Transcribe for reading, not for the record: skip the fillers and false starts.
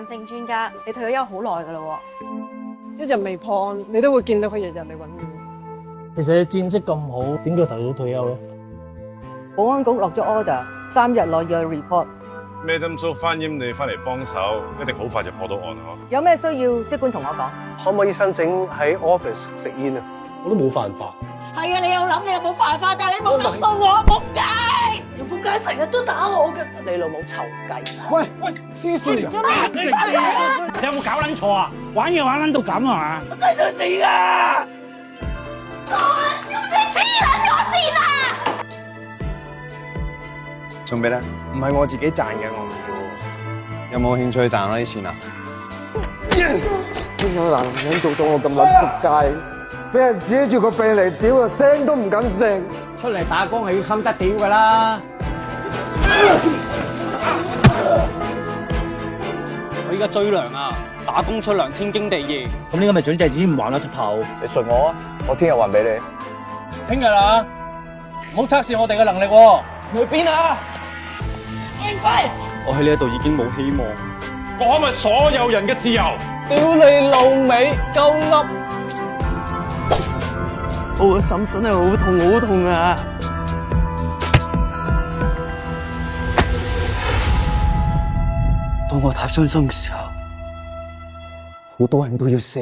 癌症專家，你退咗休好耐噶啦。一日未破案，你都會見到佢日日嚟揾我。其實你戰績咁好，點解提早退休咧？保安局落咗 order，3日內要去 report。Madam So 翻閹你翻嚟幫手，一定好快就破到案嗬。有咩需要，即管同我講。可唔可以申請喺 office 食煙啊？我都冇犯法。係啊，你有諗你有冇犯法，但係你冇諗到我仆街，條仆街成日都打我嘅。你老母臭雞！喂，黐線啊！你有冇搞撚錯啊？玩嘢玩撚到咁啊嘛！我真係想死啊！你黐撚我線啊！送俾你，唔係我自己賺嘅，我唔要。有冇興趣賺我啲錢啊？邊個男人做到我咁撚仆街？俾人指住個鼻嚟屌啊，聲都唔敢聲。出嚟打工係要襟得屌噶啦！我依家追糧啊，打工出糧天經地義。咁呢個咪準借錢唔還啦，出頭。你信我啊，我聽日還俾你。聽日啦，唔好測試我哋嘅能力喎。去邊啊？我喺呢一度已經冇希望。我係咪所有人嘅自由？屌你老味，夠笠！我個心真係好痛好痛啊！當我太傷心嘅時候，好多人都要死。